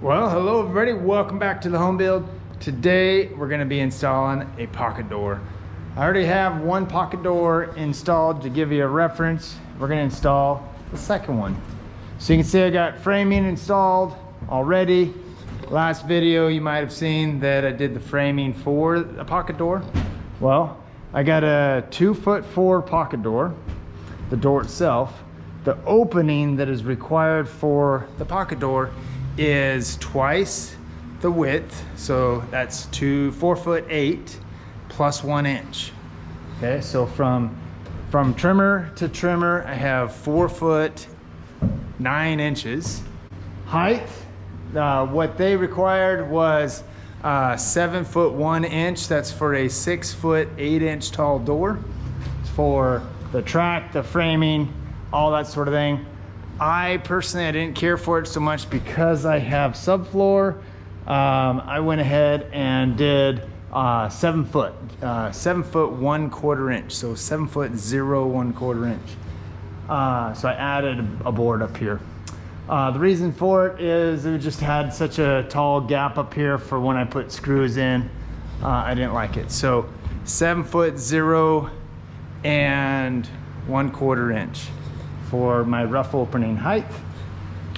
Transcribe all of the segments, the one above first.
Well, hello everybody, welcome back to the home build. Today we're going to be installing a pocket door. I already have one pocket door installed. To give you a reference, we're going to install the second one. So you can see I got framing installed already. Last video you might have seen that I did the framing for a pocket door. Well, I got a 2'4" pocket door, the door itself. The opening that is required for the pocket door is twice the width, so that's 4'8" plus 1 inch. Okay, so from trimmer to trimmer, I have 4'9" height. What they required was 7'1" inch. That's for a 6'8" tall door for the track, the framing, all that sort of thing. I personally didn't care for it so much because I have subfloor. I went ahead and did 7 foot 1/4 inch, so 7 foot 0 1/4 inch. So I added a board up here. The reason for it is it just had such a tall gap up here for when I put screws in. I didn't like it. So 7 foot 0 and 1/4 inch for my rough opening height.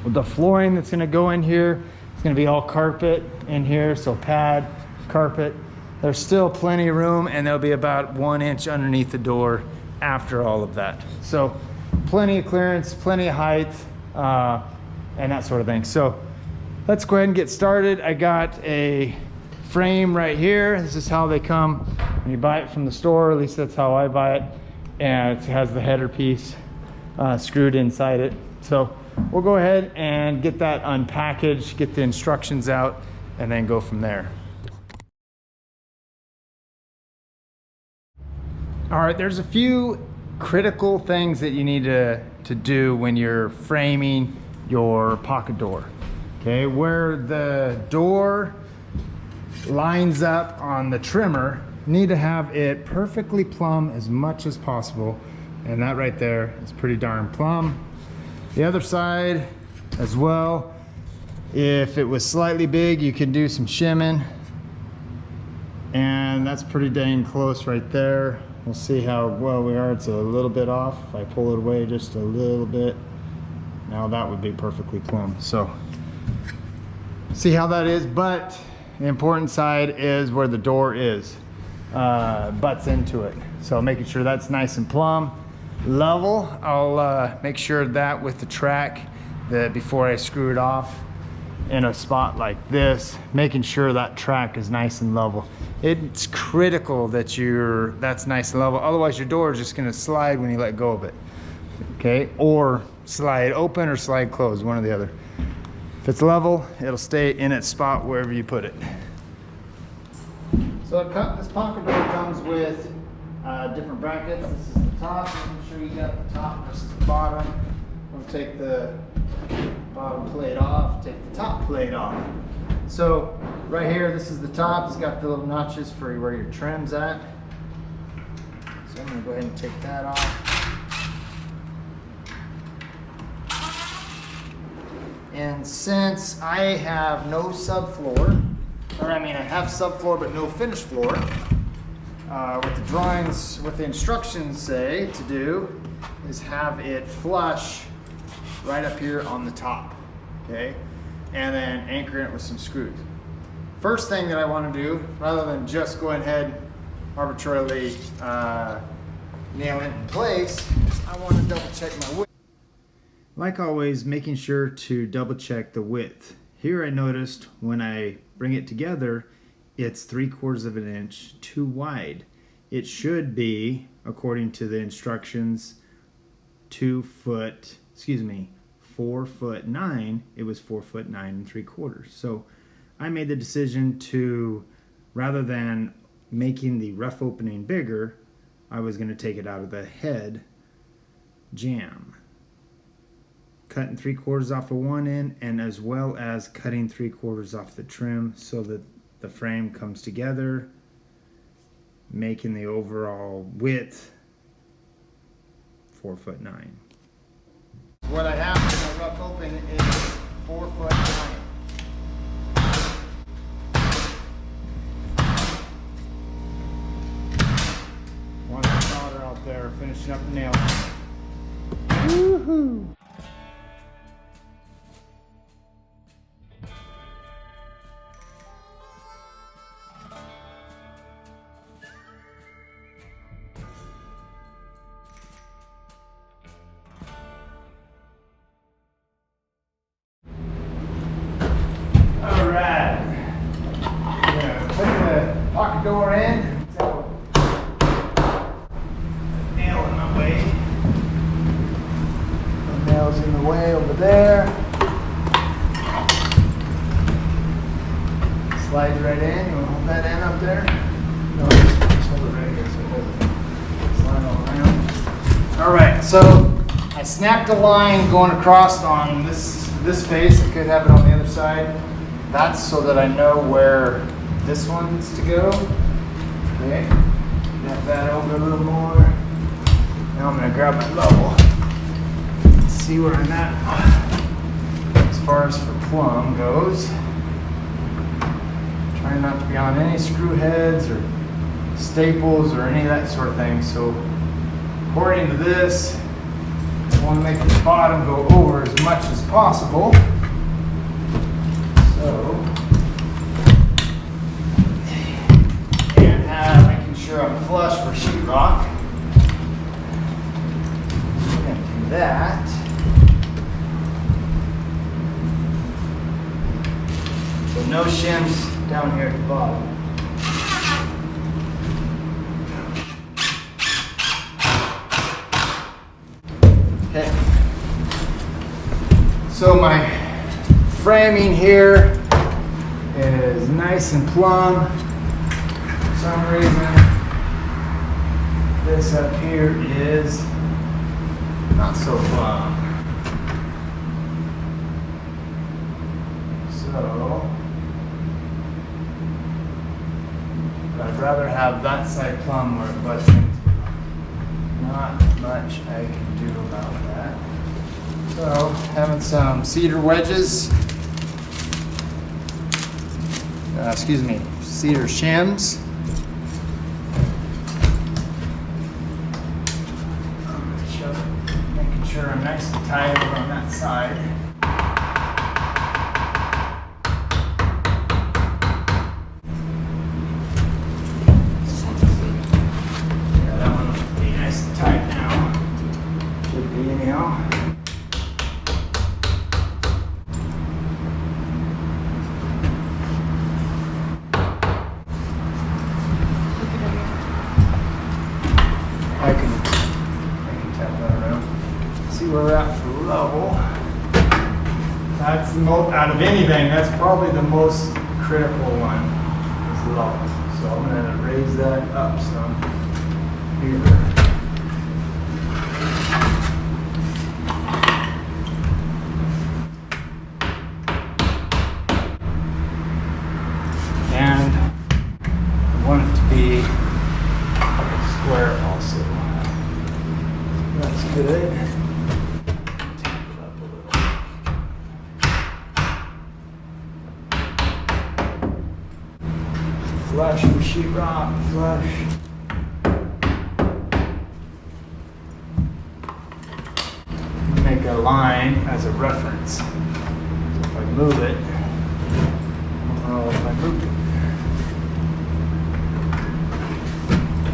With the flooring that's going to go in here, it's going to be all carpet in here, so pad, carpet. There's still plenty of room, and there'll be about 1 inch underneath the door after all of that. So plenty of clearance, plenty of height, and that sort of thing. So let's go ahead and get started. I got a frame right here. This is how they come when you buy it from the store, at least that's how I buy it. And it has the header piece screwed inside it. So we'll go ahead and get that unpackaged, get the instructions out, and then go from there. All right, there's a few critical things that you need to do when you're framing your pocket door. Okay, where the door lines up on the trimmer, you need to have it perfectly plumb as much as possible. And that right there is pretty darn plumb. The other side as well, if it was slightly big, you can do some shimming. And that's pretty dang close right there. We'll see how well we are. It's a little bit off. If I pull it away just a little bit, now that would be perfectly plumb. So see how that is, but the important side is where the door is, butts into it. So making sure that's nice and plumb. Level, I'll make sure that with the track that before I screw it off in a spot like this, making sure that track is nice and level. It's critical that that's nice and level, otherwise your door is just going to slide when you let go of it. Okay, or slide open or slide closed, one or the other. If it's level, it'll stay in its spot wherever you put it. So this pocket door comes with different brackets. This is the top. Making sure you got the top versus the bottom. We'll take the bottom plate off, take the top plate off. So right here, this is the top. It's got the little notches for where your trim's at. So I'm going to go ahead and take that off. And since I have no subfloor, or I mean I have subfloor but no finished floor, what the drawings, what the instructions say to do is have it flush right up here on the top, okay? And then anchor it with some screws. First thing that I want to do, rather than just go ahead arbitrarily nail it in place, I want to double check my width. Like always, making sure to double check the width. Here I noticed when I bring it together, it's 3/4 inch too wide. It should be, according to the instructions, 4'9". It was 4'9 3/4. So I made the decision to, rather than making the rough opening bigger, I was going to take it out of the head jamb. Cutting 3/4 off of one end, and as well as cutting 3/4 off the trim so that the frame comes together, making the overall width 4'9". What I have in a rough open is 4'9". finishing up the nails. Woohoo! All right. Put the pocket door in. Nail in my way. The nail's in the way over there. Slides right in. You want to hold that end up there? No, just hold it right here so it doesn't slide all around. All right, so I snapped a line going across on this face. I could have it on the other side. That's so that I know where this one's to go. Okay, snap that over a little more. Now I'm gonna grab my level. See where I'm at as far as for plumb goes. Trying not to be on any screw heads or staples or any of that sort of thing. So according to this, I want to make the bottom go over as much as possible. So, and making sure I'm flush for sheetrock. I'm going to do that. So no shims down here at the bottom. Okay. So my framing here is nice and plumb. For some reason, this up here is not so plumb. So, I'd rather have that side plumb where it butts into. Not much I can do about that. So, having some cedar wedges. Cedar shims. Making sure I'm nice and tight over on that side. Yeah, that one will be nice and tight now. Should be anyhow. I can tap that around. See where we're at for level. That's the most, out of anything, that's probably the most critical one, is level. So I'm going to raise that up some here. And I want it to be square also. That's good. Tap it up a little. Flush for sheetrock, flush. Make a line as a reference. So if I move it, I don't know if I move it.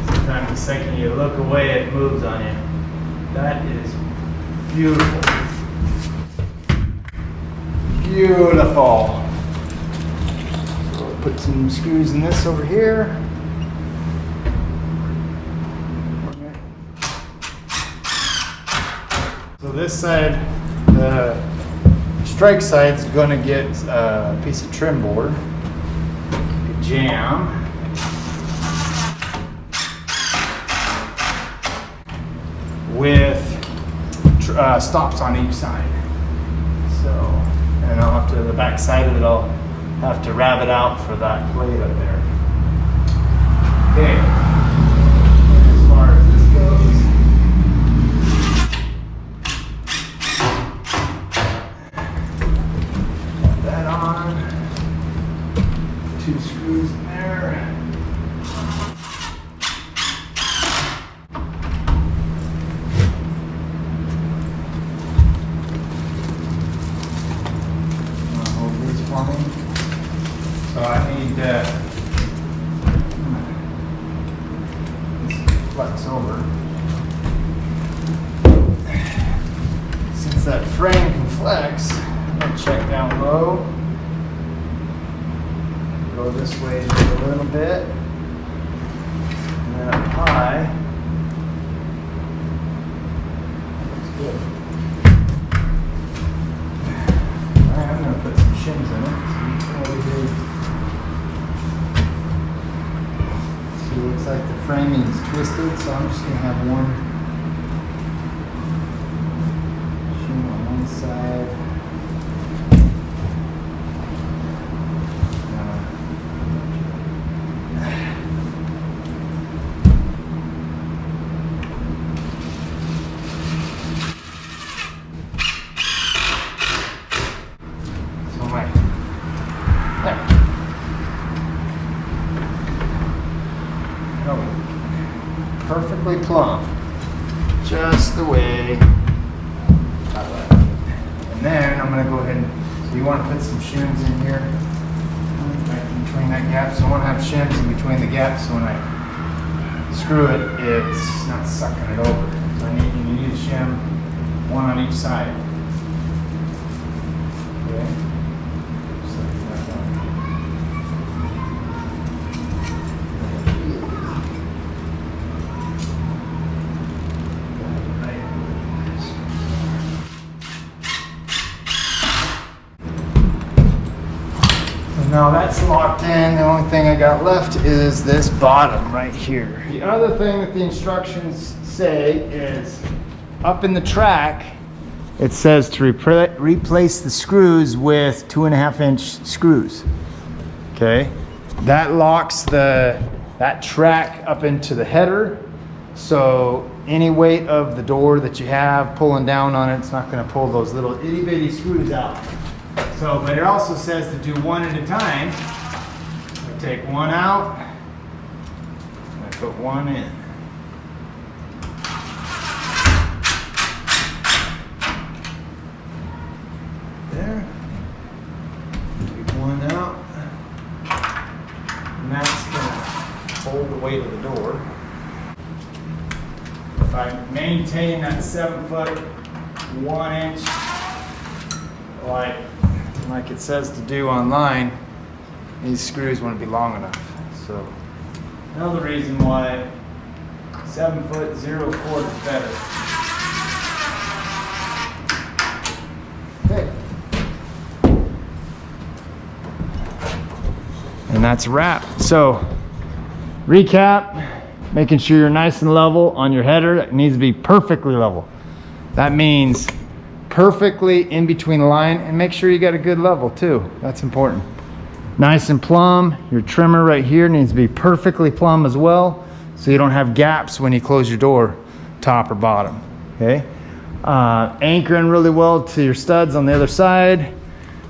Sometimes the second you look away, it moves on you. That is beautiful. Beautiful. So we'll put some screws in this over here. So this side, the strike side's going to get a piece of trim board, a jam. With stops on each side. So, and I'll have to, the back side of it, I'll have to rab it out for that plate up there. Okay, as far as this goes, put that on, 2 screws in there. plumbing. So I need this flex over. Since that frame can flex, I'm going to check down low. Go this way just a little bit. And then up high. Looks good. Alright, I'm going to put some shims in it. See, it looks like the framing is twisted, so I'm just going to have one shim on one side. Perfectly plumb, just the way I like it. And then I'm going to go ahead and, so you want to put some shims in here, right in between that gap. So I want to have shims in between the gaps so when I screw it, it's not sucking it over. So you need a shim, one on each side. Okay. Now that's locked in. The only thing I got left is this bottom right here. The other thing that the instructions say is up in the track, it says to replace the screws with 2.5-inch screws. Okay, that locks that track up into the header. So any weight of the door that you have pulling down on it, it's not going to pull those little itty bitty screws out. So, but it also says to do one at a time. I take one out, and I put one in. There. Take one out. And that's going to hold the weight of the door. If I maintain that 7 foot 1 inch, like it says to do online, these screws want to be long enough. So another reason why 7 foot 0 cord is better. Okay. And that's a wrap. So recap, making sure you're nice and level on your header. It needs to be perfectly level. That means perfectly in between the line, and make sure you got a good level too. That's important. Nice and plumb. Your trimmer right here needs to be perfectly plumb as well, so you don't have gaps when you close your door, top or bottom. Okay. Anchoring really well to your studs on the other side.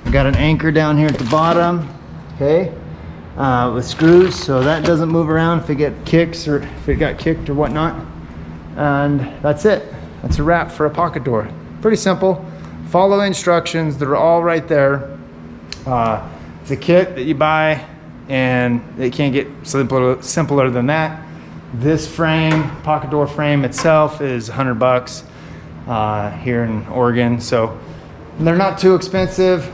I got an anchor down here at the bottom. Okay. With screws, so that doesn't move around if it got kicked or whatnot. And that's it. That's a wrap for a pocket door. Pretty simple. Follow the instructions. They're all right there. It's a kit that you buy, and it can't get simpler than that. This frame, pocket door frame itself, is $100 here in Oregon. So they're not too expensive.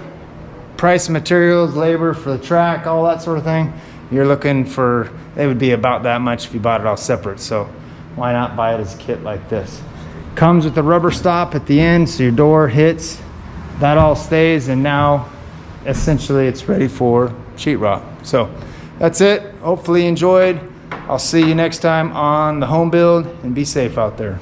Price of materials, labor for the track, all that sort of thing. You're looking for, they would be about that much if you bought it all separate. So why not buy it as a kit like this? Comes with a rubber stop at the end, so your door hits, that all stays, and now essentially it's ready for sheetrock. So that's it. Hopefully you enjoyed. I'll see you next time on the home build, and be safe out there.